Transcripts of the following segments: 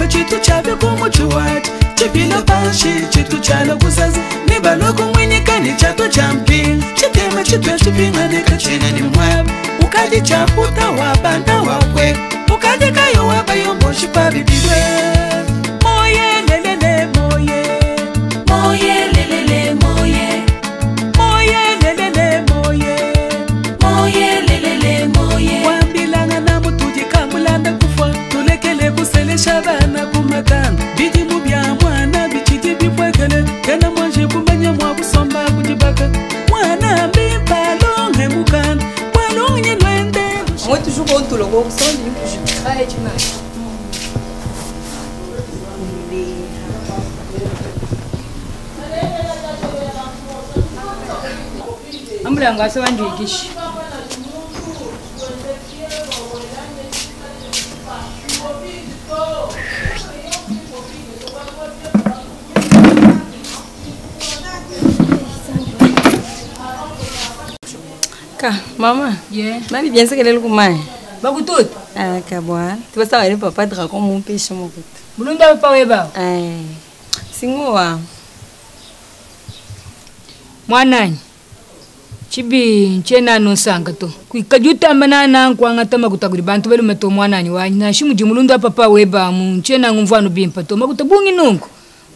chimfa chitu chabe kumuchuwati chipila panshi chitu chala kuzazi nibaloko mwenyekani chato champi chitema chitwe chipinga nekachina ni mwabu ukadi chaputa wabanda wakwe ukadi kayo wabayombo shipabibidwe moye lelele moye moye lelele moye moye lelele moye moye lelele moye wambilanga na mutuji kamulanda kufa tulekele kusele shabana kumakanga bidi mubya mwana bichiti bipwekele kena mwanje kumanya mwabusomba kujibaka mwana mbipalonge mukana walonge lwende moi toujours quand tout le gros sang je travaille du mal. Ambranga se wandikishi Ka, mama. Yeah. Nani bien ça qu'elle est le kumai. Bakutot. Ah, kabwa. Tu vas savoir papa dragon mon péché mon pote. Mulunda pa weba. Eh. Singoa. Mwanani. Chibi nchena no sanga to. Kuikajuta manana kwanga tama kutaguri bantu bali meto mwanani wanyi na shimu jimulunda papa weba mu nchena ngumvano bimpa to makutabungi nungu.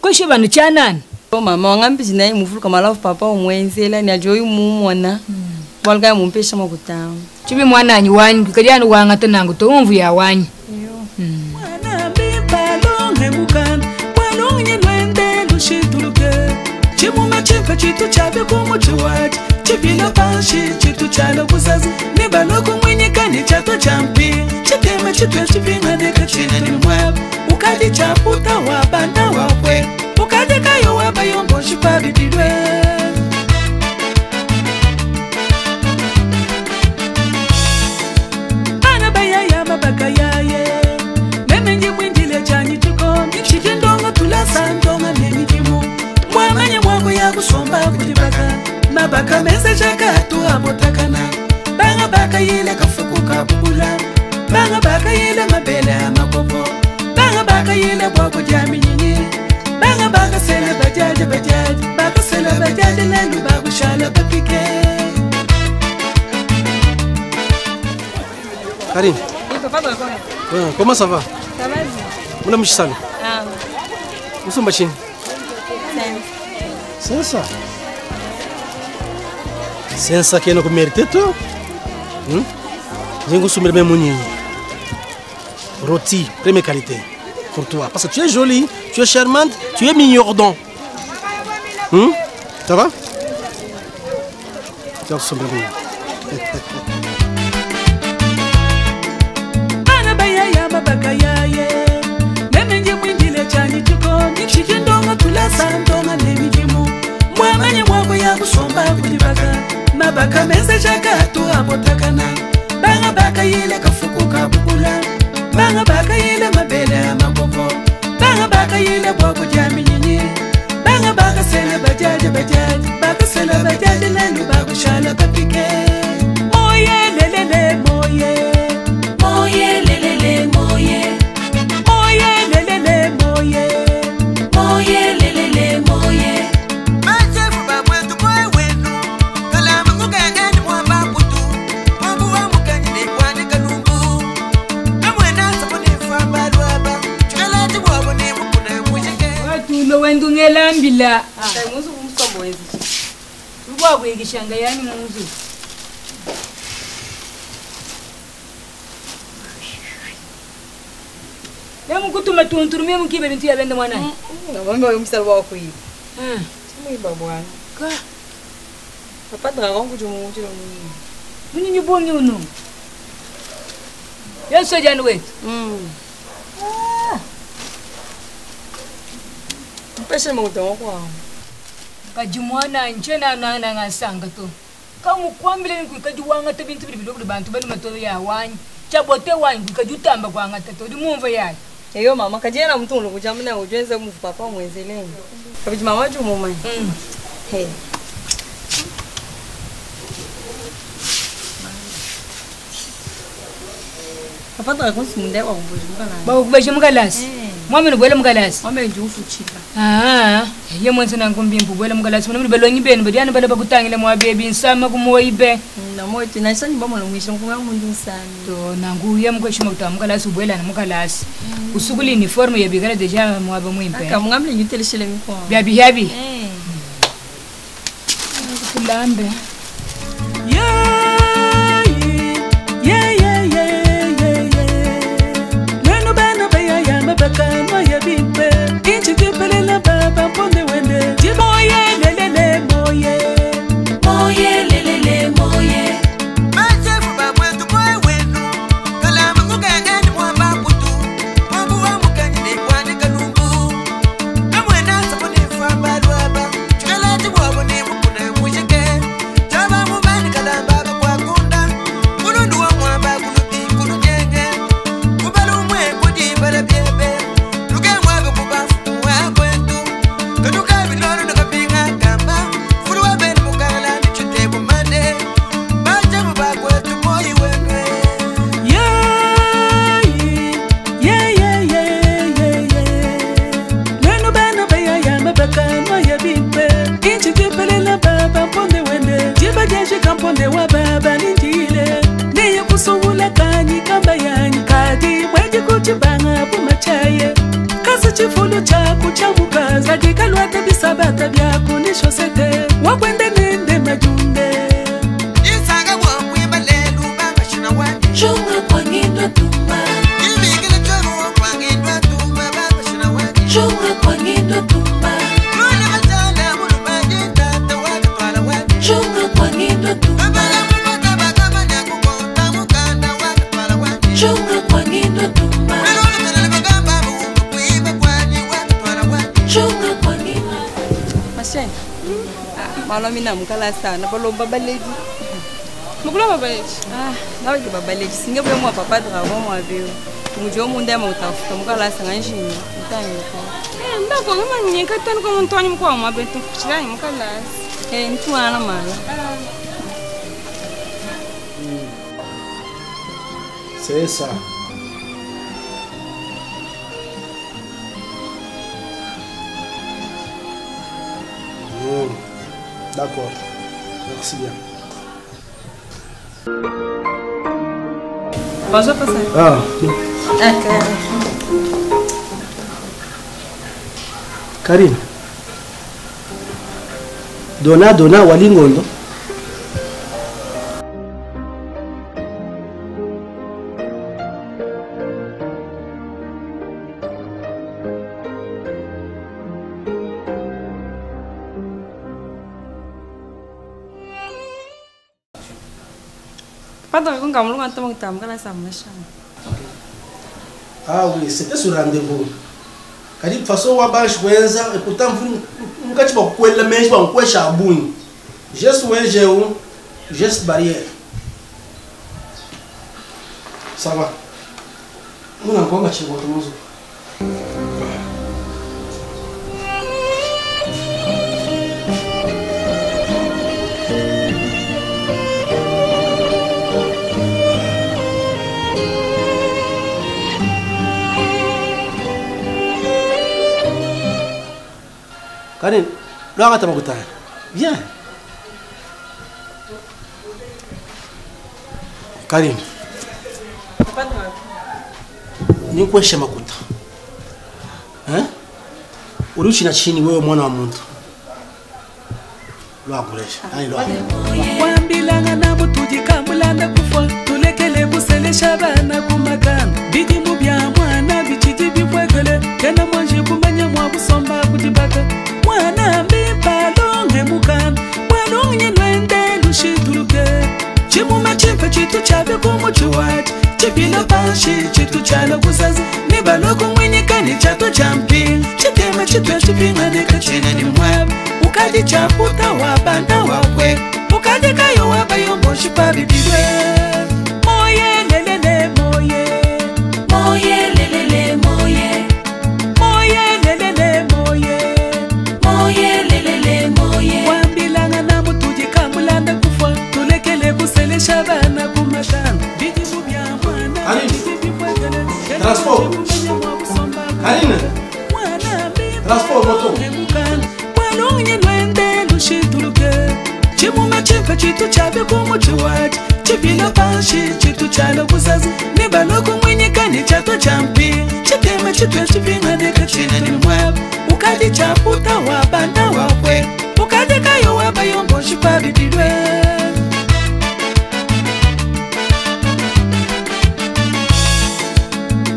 Koshe banu chanani. Oh mama, wangambi jina mufulu kama love papa umwenzela ni ajoyi mumona. Walga mon péché mon pote. Chibi mwanani wanyi kukadiano wanga tanangu to umvu ya wanyi. mwana mbipalonge mukana walonge lwende lushituluke chimuma chimfa chitu chabe kumuchuwati chipila panshi chitu chala kuzazi nibaloko mwenyekani chato champi chitema chitwe chipinga nekachina ni mwabu ukadi chaputa wabanda wakwe ukadi kayo wabayombo shipabibidwe bana bayaya mabaka yaye memenye mwindile chanyi tuko chitendonga tulasa ndonga nenikimu mwamanye mwako ya kusomba kutibaka mabaka mese chakatu abotakana banga baka yile kafuku kabula banga baka yile mabele amakopo banga baka yile bwako jami nyinyi banga baka sele bajaje baka sele bajaje lelu bakushala bapike. Karine. Oui, papa dragon. Ouais, comment ça va? Ça va bien. Muna mshsalo. Ah. Usumba chini. C'est ça. C'est ça qui est notre mérite toi. J'ai consumé même mon rôti, première qualité pour toi parce que tu es jolie, tu es charmante, tu es mignordon. Ça va? Tu as consumé bien. Mabaka yaye memenye mwindile chani tuko chitendonga tulasa ndonga nemikimu mwamanye mwako ya kusomba kutibaka mabaka mese chakatu abotakana banga baka yile kafuku kabukula banga baka yile mabele amakopo banga baka yile bwako jami nyinyi banga baka sele bajaje baka sele bajaje lelu bakushala bapike moye lelele moye moye lelele moye moye lelele moye moye lelele moye machefu babwetu boy wenu kalama ngugangani mwamba putu mwangu wa mukanye ni kwani kanumbu amwena sabuni famba lwaba chikalati bwabo ni mukuna mujeke Watu lo wendu ngelambila. Sai musu kumsombo wenzi. Lugwa bwegishanga yani muzu. Lemu kutuma tunturumie mukibe bintu ya bende mwana. Ngombe umsalo wako hivi. Simu bwana. Ka Papa dragon kujumu chilo muni. muni ni bongi uno. Yeso jani wetu. Péché mon pote kwa. Kajumwana nchena na ngasanga to. Kamu kwambile ni kukajuwanga to bintu bidogo bantu bali mato ya wanyi. Chabote wanyi kajutamba kwa ngata to di mumva yayi. Eyo mama kajena mtu ngokujamna ujenze mu papa mwenzeleni. Kabiji mama jumu mama. Hey. Papa dragon simunde wa kubujuka na. Ba kubaje mukalasi. Mwami no bwela mgalasi. Mwami nje ufuchika. Ye mwense na ngumbi mbubwela mgalasi. Mwami belo nyibeni badiana bale bakutangile mwa baby nsama kumoyibe. Na moyo tina sani bamo no mwisho kunga mundu nsani. To nangu ye mkweshima kutamgalasi ubwela na mgalasi. Usukuli uniforme ya bigala deja mwa ba mwimpe. Aka mungamle nyuteleshele miko. Biabi habi. Kulambe. Bakano ya bimpe inchi vipele na baba ponde wende jiboye lelele moye moye lelele moye machefu babwetu moye wenu kalama kugangani mwamba kutu mwabu wa mukani ni kwani kanumbu amwena saponi famba luaba chikalati wabo ni mukuna mujike chaba mubani kalamba bakwa kunda kulundu wa mwamba kulupi kulujenge kubalu mwe kudibala biebe Kamponde wa baba nindile niye kusungula kanyi kamba yanyi kadi mweji kuchibanga bumachaye kasi chifulu chaku chamukaza kadi kalwata bisabata byako nisho sete wakwende nende majunde isaga wamwimba lelu baba shina wandi chunga kwa ngindo tumba ilmikile choro kwa ngindo tumba baba shina wandi chunga kwa ngindo tumba luna matala mulu maji tata waka twala wandi chunga kwa ngindo tumba chunga kwa ngindo tumba chunga kwa ngindo Mashe. Malo mina mukala sana balomba baledi. Mukula babaleji. Nawe ke babaleji singe bwe mwa papa dravo mwa beo. Mujo munde ama utafuta mukala sana njini. Mtanyo ko. Ndako ngama nyeka tani ko muntwani mukwa mwa betu kuchirani mukala. Ntwana mala. C'est ça. D'accord. Merci bien. Bonjour papa. Ah. Karim. Dona walingondo. Ah oui, c'était ce rendez-vous. Car de toute façon, on va jouer et pourtant, vous ne pouvez pas couper le mèche, vous pouvez chabouin. Geste ou un géo, geste barrière. Ça va. On a encore matché votre mozo. Karin, là, on va viens. Karin. Ni kuesha makuta. Uruchi na chini wewe mwana wa mtu. Lo akuresha. Ani lo. Wambilanga na mutuji kamulanda kufa tulekele buselesha bana kumakana bidi mubya mwana bichiji bifwegele tena mwanji kumanya mwa busomba kutibaka mwana mbipa longe mukana mwalonge nwende lushituluke chimuma chifa chitu chabe kumuchuwaji chipila panshi chitu chala kuzazi nibaloko mwinikani chato champi chitema chitwa chipinganeka chena ni mwabu ukadi chaputa wabanda wakwe ukadi kayo wabayo moshi pabibidwe moye lelele moye moye lelele moye moye lelele moye moye lelele moye wambilanga na mutuji kamulanda kufa tulekele kuselesha bana kumatana bidi mubya mwana Transport. Karine. Transport moto. Walunye lwende lushituluke. Chimuma chimpe chitu chabe kumuchiwati. Chipila pashi chitu chalo kuzazi. Nibaloku mwenye kani chato champi. Chitema chitwe chipinga deka chine ni mwabu. Ukadi chaputa wabanda wapwe. Ukadi kayo wabayombo shipabi bidwe.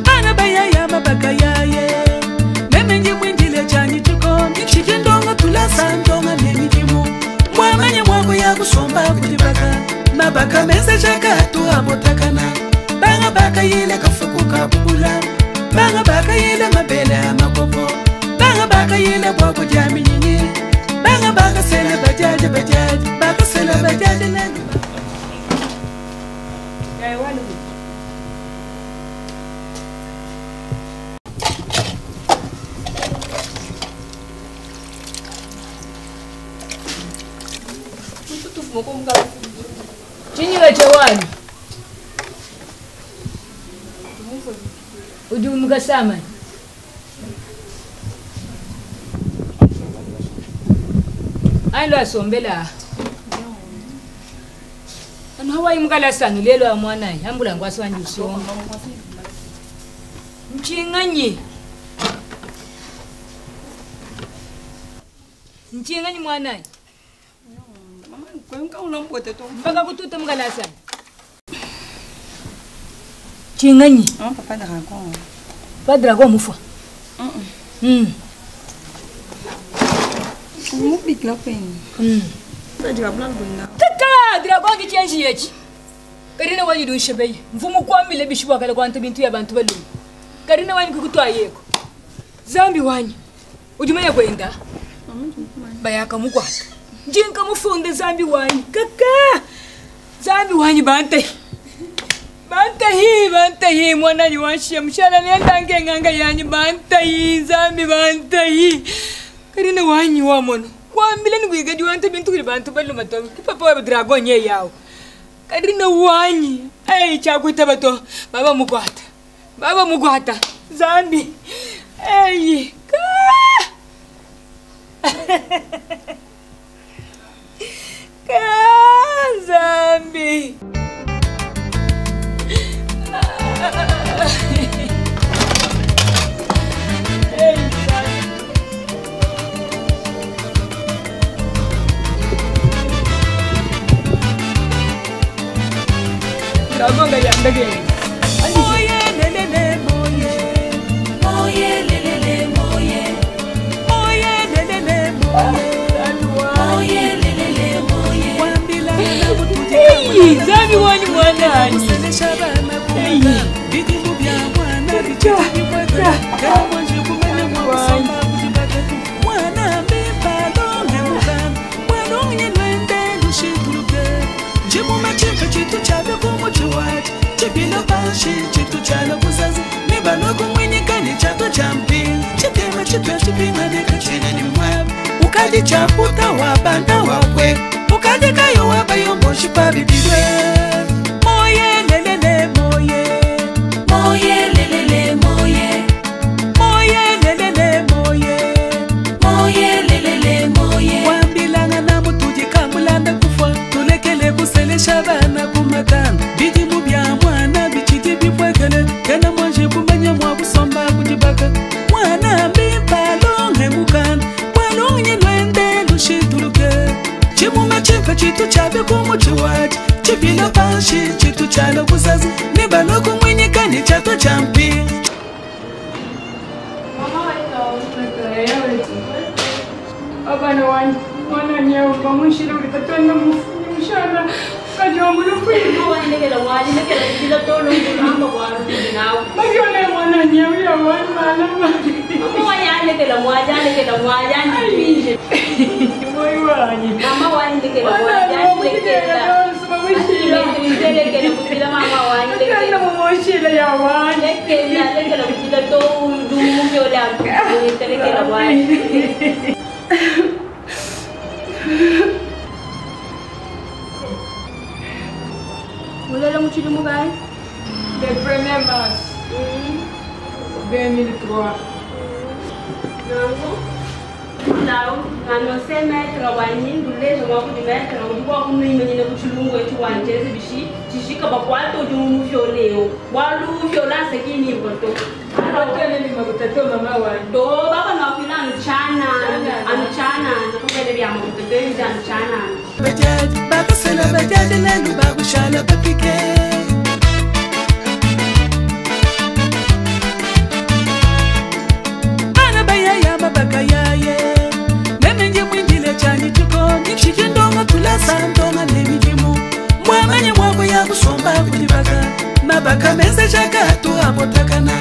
Bana bayaya mabakayaye. Nemenye mwindile chani chuko. Chikindonga tulasa ndonga nemijimu. Mwamanye mwangu ya kusomba kutibaka. Mabaka mese chakatu abotakana. Banga baka yile kafuku kabubula. Banga baka yile mabele amakopo. Banga baka yile bwako jami nyinyi. Banga baka sele bajaje bajaje. Baka sele bajaje lengi. Chini wa chawani. Ujumuka sama. Ando asombela. Ano hawayi mukala sanu lelo amwana yambula ngwasi wanje usonga. Mchinganye. Mchinganye mwana. Mpaka kututa mukala sanu. Chinganyi. Papa dragon. Pas dragon mufa. Mubik la pen. Tata dragon ki change yechi. Karina wani dun shebeye. Mfumu kwamile bishibwa kale kwanta bintu ya bantu balu. Karina wani kukutwa yeko. Zambi wani. Ujumanya kwenda. Bayaka mukwata. Jinka mufunde zambi wani. Kaka. Zambi wani bante. Bantahi mwana ni washia mshana nenda nganga yanyi bantahi zambi bantahi karina wanyi wa mono kwambile ngwiga diwanta bintu kuri bantu balu mato papa wa dragon ye yawo karina wanyi ai chakuita bato baba mugwata zambi ai ka zambi Dragon gaya ndage. Moye lelele moye. Moye lelele moye. Moye lelele moye. Moye lelele moye. Wambila na butuje. Zami wani mwanani. Bidimu bya mwana bichwa. Kama jikumene mwana kujibaka. Mwana mbalo ngemuka. Mwana lwende lushituluke. Chimuma chimpe chitu chabe kumuchiwati. Chipilo pashi chitu chalo kuzazi. Nibaloku mwenye kani chato champi. Chitema chitwe chipinga deka chine ni mwabu. Ukadi chaputa wabanda wapwe. Ukadi kayo wabayombo shipabi bidwe. Moye lelele moye. Moye lelele moye. Moye lelele moye. Moye lelele moye. Wambilanga na mutuji kamulanda kufa. Tulekele kusele shabana kumatana. Bidimu bya mwana bichiti bipwekele. Kena mwanje kumenya mwabusomba kujibaka. Mwana mbalo ngembukana. Walunye lwende lushituluke. Chimuma chimpe chitu chabe kumuchiwati. Chipila pashi chitu chalo kuzazi. Nibaloku mwenye kani chato champi. Abana wanjye mwana nyawe bamushira uri katanda mushana kajombo lufindo ndekela wali ndekela kila tolo ngamba kwalo nawo babyone mwana nyawe ya wali mama wanya ndekela mwaja ndije moyo wanyi mama wani ndekela mwaja ndekela ndekela kutila mama wani ndekela mumoshira ya wali ndekela kutila to dumu mjola ndekela wali Mulala muchili mugai? Le premier mars 2003. Não, a não ser metro, a banho, do leite, uma coisa de metro, o que eu não imagino que o chulungo é o antes de bichi, de chica para quatro de violeu, qual violência aqui nem botou. Não tem nem uma coisa tão normal. Do baba não fila no chana, não como ele viama, do bem já no chana. Bajaj, baba sela bajaj lelu babu shala bapike. Bana bayaya babakayaye. Nemenje mwingile chani tuko, nikshikindonga tulasa ndonga nemijimu. Mwamanye mwako ya kusomba kujibaga. Mabaka meze chaka tu abotakana.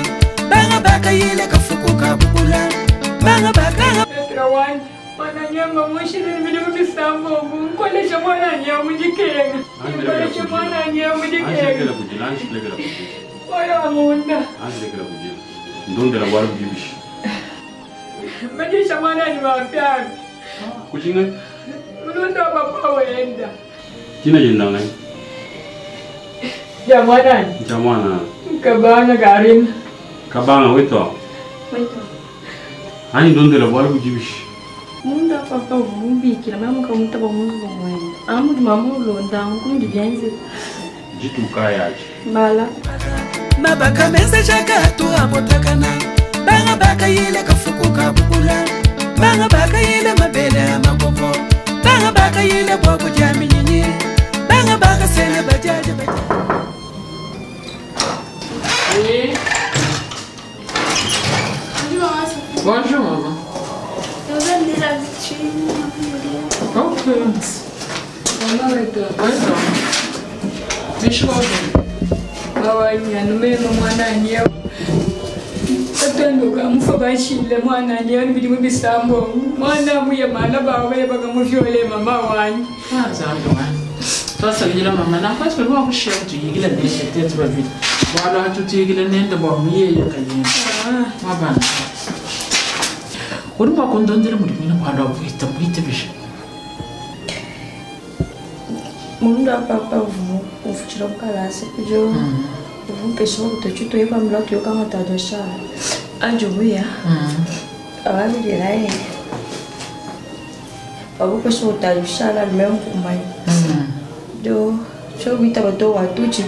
Banga baka yile kafuku kabukula. Banga baka Petrawani, wananyama mwishi ni milimu bisambo. Mkolesha mwana nyamu jikenga. Mkolesha mwana nyamu jikenga. Oya munda. Ndondela wala kujibishi. Majisha mwana ni mapyari. Kuchinga? Mulundo papa wenda. Kina jenda ngai? Jamwana. Jamwana. Kabana Karim. Kabanga weto. Muito. Ani ndondela wala kujibishi. Munda papa vumbi, kila mama kamuta ba mungu mwenda. Amu de mamu londa, como de vienze. Jitu kayaje. Mala. Mabaka meze chaka tu abotakana. Banga baka yile kafuku kabukula. Banga baka yile mabele amakopo. Banga baka yile bwako jami nyinyi. Banga baka sele bajaje bajaje. Oui. Bonjour maman. Eu vendi la vitrine. Ok. Mama wetu. Bueno. Bishop. Awanya numema mwana nyeo. Tatanduka mufabashile mwana nyeo nibidi bisambo. Mwana muye mana bawe baga muvyole mama wanyi. Ah, zangu mwana. Sasa ngila mama na kwa sababu kushare tu yigila neshe tetu babi. Wala hatu yigila nenda ba miye yakayenda. Mabana. Uri makondondera muri mina kwanda vuita bisha. Munda papa uvutira ukalasi kujo uvupesha kutochito yeba mlatu yokanga tadosha anjobuya ababirira ye abupesha utayushala lemkumbai do cho vita bato watuchi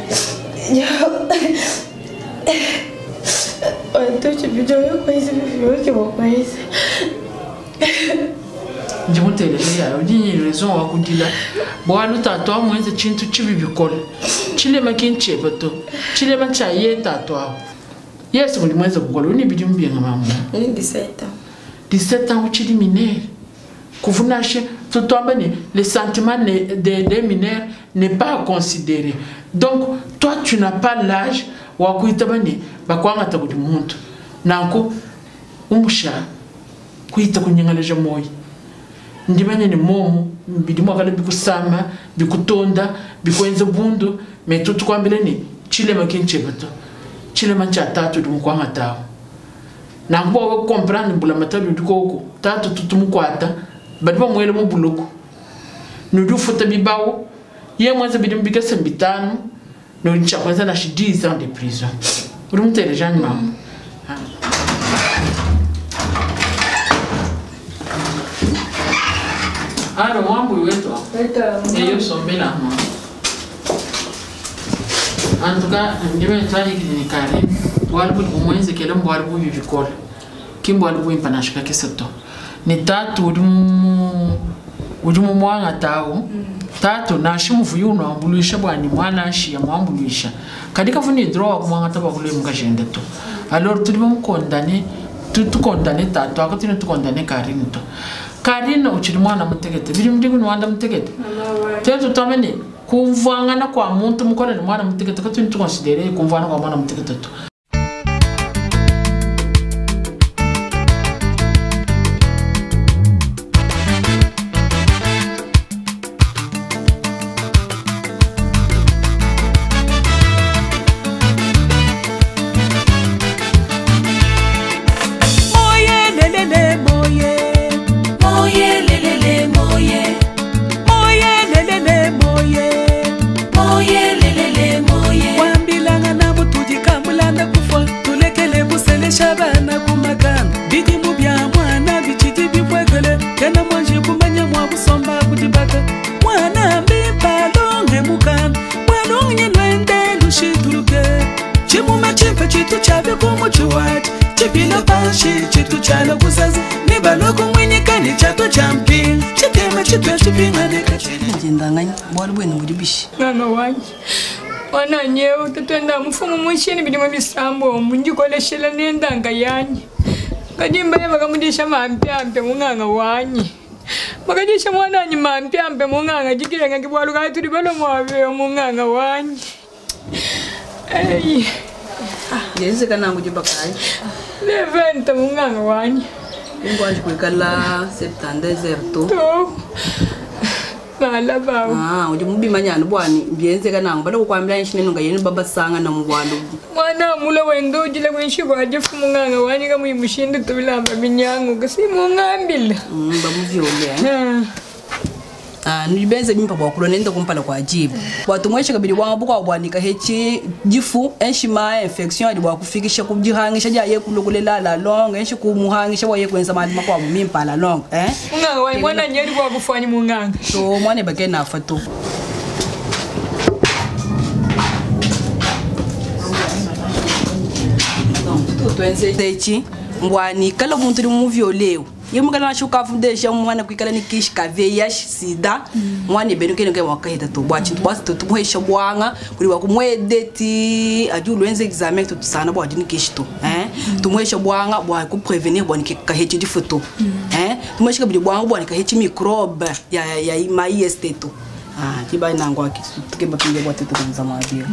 watuchi bijo yoko hizi yoke bokwaisi Ndimuteleleya udinyi raison wakudila bwana tato mwenze chintu chibi bikole chile makinche bato chile machaye tato yes muri mwenze kugole uni bidimbi nga mama ni 17 ans uchili minere kuvunashe tutambane les sentiments des mineurs n'est pas à considérer donc toi tu n'as pas l'âge wa kuitabane bakwanga tabudi muntu nanko umusha kuita kunyangaleje moyo ndimanye ni momo bidimo kale bikusama bikutonda bikwenze bundu metu tukwambile ni chile makinche bato chile mancha tatu dumukwanga tawo nangbo wo comprendre bula matalu dikoko tatu tutumukwata badiba mwele mu buluko nudu futa bibawo ye mwanza bidim bigasa bitanu no ncha kwanza na 10 ans de prison uri mutele jani mama Aro mambo wetu. Eyo sombela mama. Antuka ndime tani klinikari. Walbu kumwenze kele mbwalbu bibikola. Kimbwalbu impanashika keseto. Ni tatu udumu mwanga tawo. Tatu na shimu vuyuno ambuluisha bwani mwana ashi ya mwambuluisha. Kadika funi draw kumwanga taba kule mukashende to. Alors tulimo mukondane tukondane tatu akatino tukondane karinto. Karina uchiri mwana mutegete biri mdigu nwanda mutegete tetu tamene kumvangana kwa muntu mukora ni mwana mutegete ko tuntu considere kumvana kwa mwana mutegete to kuzazi ni baloko mwenye kani chato champi chitema chitwa chipinga deka njendanganya bwali bwenu buli bishi nganga wanje wana nyeu tutenda mfumu mwishini bidimo bisambo munjikoleshela nendanga yanye kadimba yabakamudisha mampyampe munganga wanye makadisha mwananyi mampyampe munganga jikilenga kibwaluka tuli balo mwabe munganga wanye ei yeze kanangu jibakai leventa munganga wanye ingwaje kwikala 70 to bala bawo uje mubimanyana bwani byenze kanangu balo kwambira inshine nunga yeni baba sanga na mugwalo mwana mula wendo jile kwenshiko ajefu munganga wanye kama imushinde tubilamba minyango kasi mungambila bamuvyole nibenze bimpa bwakulo nenda kumpala kwa ajibu watu mweshe kabili wangu kwa bwanika hechi jifu enshima infection ali bwakufikisha kujihangisha jaye kulokulela la long enshi kumuhangisha waye kwenza malima kwa mimpa la long munganga wanye mwana nyeri kwa kufanya munganga so mwana bakena afatu twenze dechi ngwani kala muntu limuvyoleo yemukala na shukafu desha mwana kwikala ni kish kaveya sida mwana benuke nuke wakahita to bwachi bwasi to tumuhesha bwanga kuli wakumwedeti ajulu enze examen to tsana bwa dini kish to tumuhesha bwanga bwa ku prevenir bwa nikika hechi di photo tumuhesha bidi bwanga bwa nikika hechi microbe ya IST to kiba nango akitu tukeba pinge bwa teto kanza mabia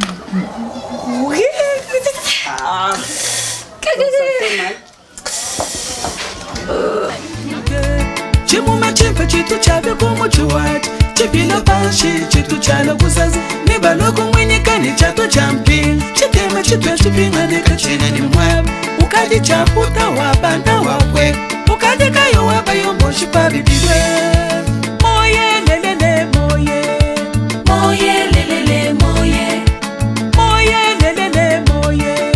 chimuma chimpa chitu chabe kumuchuwati chipila pashi chitu chala kuzazi ni baloko mwenye kani chato champi chitema chitwa chipinga deka chena ni mwabu ukadi chaputa wabanda wakwe ukadi kayo wabayo moshi pabibidwe moye lelele moye moye lelele moye moye lelele moye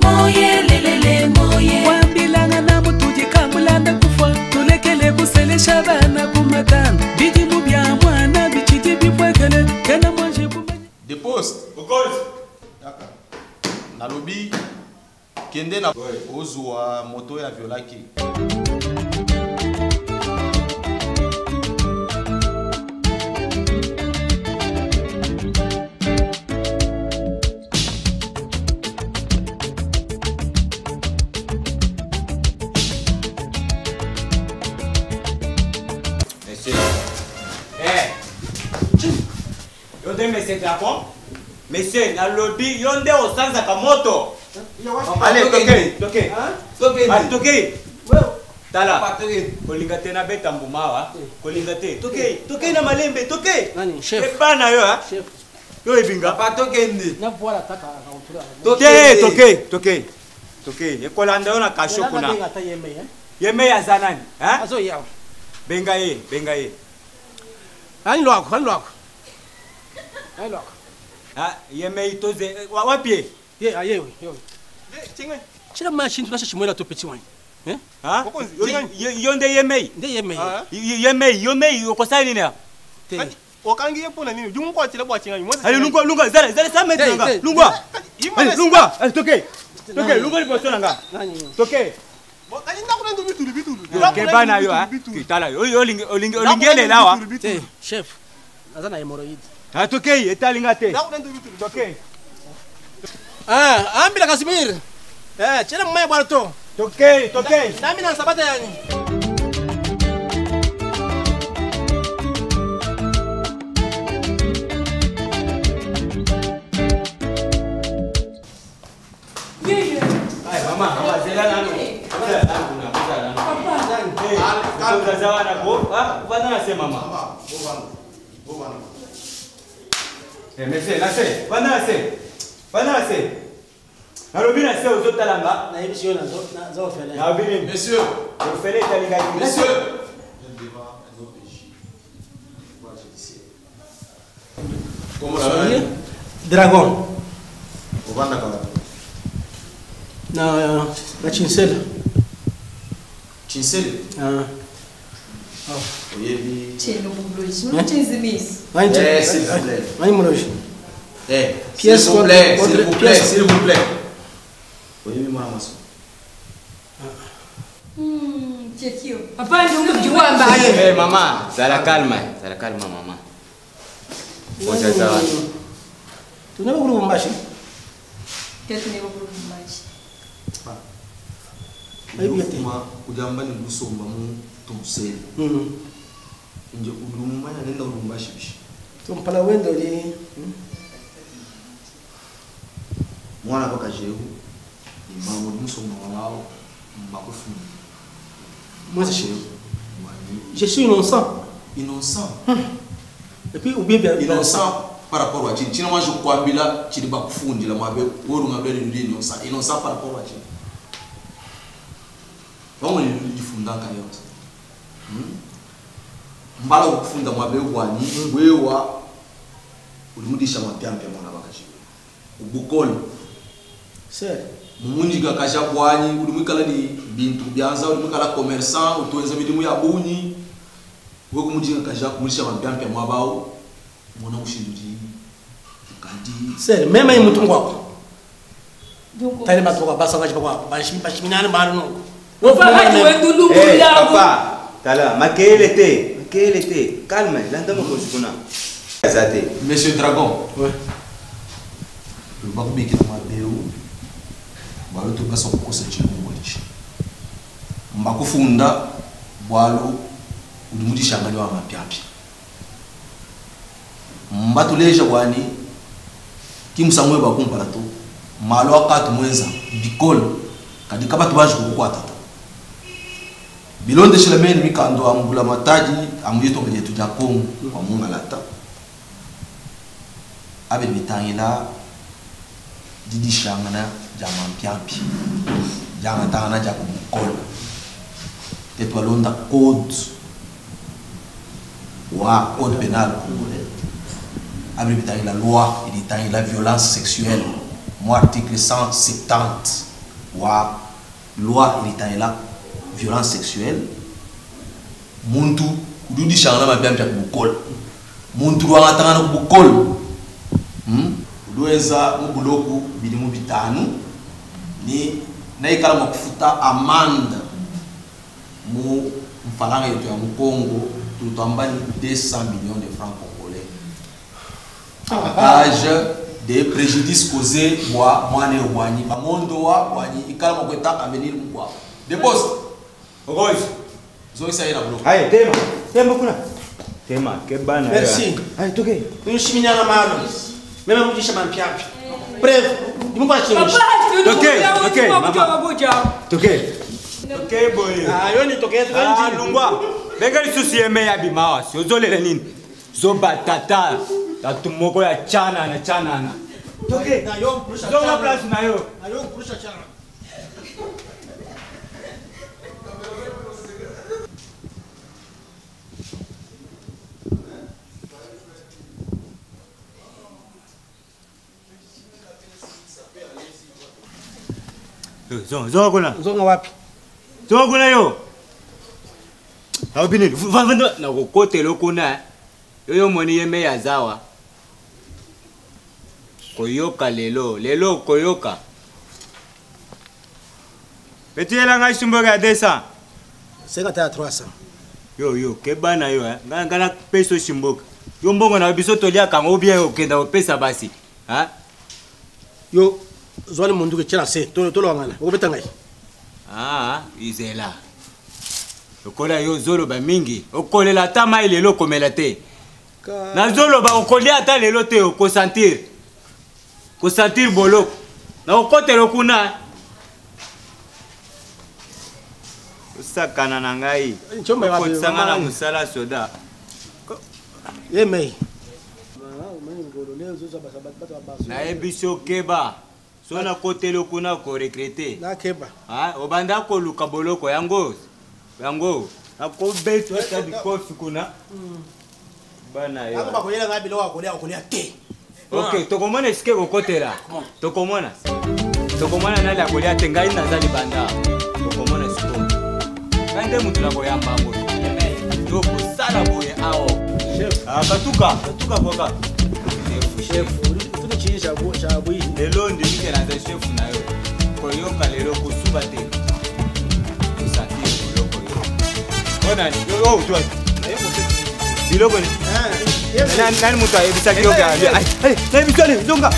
moye lelele moye wambilanga na mutuji kambulanda kufa tulekele kusele shabana kumatana bidi mubya mwana bichiti bipwekele kena manje kumenya de poste okos daka nalobi kende na ozwa moto ya violaki Monsieur Japon, monsieur, na lobby yonde osanza kamoto. Allez, toke. Toke. Tala. Kolinga tena beta mbumawa. Kolinga te. Toke na malembe, toke. Nani, chef. Epana yo ha. Yo ebinga. Papa toke ndi. Na voila taka kautura. Toke. Ekolanda yo na kasho kuna. Yeme ya zanani, ha? Azo yao. Benga ye. Hani lwako. Yeme itoze wapi? Yewe. Chingwe. Chira machine tunasha chimwela to petit wine. Ha? Yonde yeme. Nde yeme. Yeme ukosani nini hapa? Okangi yepo na nini? Jumu kwa tile bwa chinga nyumoza. Ali lungwa zale sama tanga. Lungwa. Toke. Lungwa lipo nga. Toke. Kani ndakuna ndo bitu. Ke bana yo ha. Kitala yo olingele lawa. Chef. Azana hemorrhoid. Toke etalinga te. Ndakuna ndo bitu. Toke. Ambila Kasimir. Chela mmaya bwana to. Toke. Nami na sabata yani. Ai mama, zela nanu. Papa. Zawana go. Bana nasema mama. Bovana. Monsieur, Bana se. Narobina se ozotalanga. Na emission na zo fele. Na bini. Monsieur. O fele talinga. Monsieur. Comment ça Dragon. Bovana kala. Na chinsela. Chinsele. Oyebi. Chelo bubloji. Mchizibisi. S'il vous plaît. Mani moloji. S'il vous plaît. Oyebi mwana maso. Papa ndio mjiwamba. Eh mama, sala calma mama. Moja sawa. Tunaba kuri mbashi. Tunaba kuri mbashi. Ayuma ujamba ni gusomba mu tumseli. Nje udumanya nenda urumbashi bishi. Tumpala wendo li. Mwana baka jehu. Mamu musomba wao makufu. Moi je suis innocent. Innocent. Et puis ou bien innocent par rapport à Chine. Chine moi je crois bila Chine ba kufundila mabe woru ngabele ndi innocent. Innocent par rapport à Chine. Wangu ni funda kayote. Mbala kufunda mabe wani wewa ulimudisha mapyampe mwana bakashi. Ubukole. C'est Mumunji kakasha bwani ulimwikala ni bintu byanza ulimwikala commerçant utuweza milimu ya bunyi wego muji kakasha kumulisha mapyampe mwabao mwana ushinduri kandi c'est même ay mutungu wako tani matoka basa ngaji kwa bashimina banu papa tala makelete calme landa mokosikuna azate monsieur Dragon ouais le bakubiki na mabeu balo to kaso kosa chimwechi mbakufunda bwalo ulimudisha ngani wa mapyapi mbatuleja bwani kimsamwe bakumpala to malo akatu mwenza bikol kadika batu baje kukwata bilonde shilemeni mikando ambula mataji amyeto kwenye tujakongo kwa mungalata abe bitangila didi shangana jama mpiampi jama tangana jaku mukolo tetwa londa code pénal abe bitangila loi il violence sexuelle moi article 170 wa loi il violence sexuelle muntu dudi shangana mpiampi jaku mukolo muntu wangatangana kubukolo Udueza mubuloku bilimu bitanu ni naikala makufuta amanda mu mfalanga yetu ya Mkongo tutambani 200 millions de francs congolais à gage de préjudice causé moi mwane wani bamondo wa wani ikala makweta avenir mkwa de boss ogoy zo isa ina blo haye tema kuna tema kebana merci haye toke tunishiminyana malo même mujisha mampiapi bref dimukwa chini toke boy yoni toke nji lungwa benga lisusi yeme ya bimawa siozolele nini zo batata tatumoko ya chana na toke na yo kurusha zo place na yo kurusha chana Zonga wapi? Zonga kuna yo. Haubini, vando na kokote lokuna. Yo moni yeme ya zawa. Koyoka lelo koyoka. Betiela ngai shumboga 200. Seka ta 300. Yo, kebana yo ngana peso shimboka. Yo mbongo na biso tolia kango bien okenda opesa basi. Ha? Yo Zwani mundu ke chela se tolo ngana obeta ngai izela okola yo zolo ba mingi okolela tama ilelo komela te na zolo ba okolia ata lelo te ko sentir boloko na okotelo kuna usakana na ngai ko sangana musala soda yemei na ebiso keba sona kotelo kuna ko recruter na keba obanda ko luka boloko yango ako beto ta bikofi kuna bana yo ako bakoyela ngabi lo akolia te okay tokomona sike ko kotela tokomona na la kolia te ngai na zali banda tokomona siko kande mutu la koyamba ngo yo ko sala boye ao chef katuka boka chef Shabu lelo ndimike na chef na yo koyoka lelo kusuba te kusati koloko Onani. Oh, tu. Biloko ni. Nani mtu ayebisa kioga. Ai, na bisale, donga.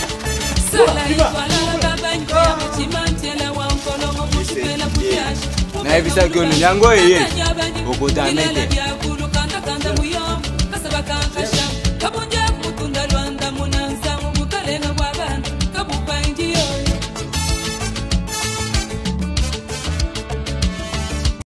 Na ebisa kiono nyango yeye. Okotamete.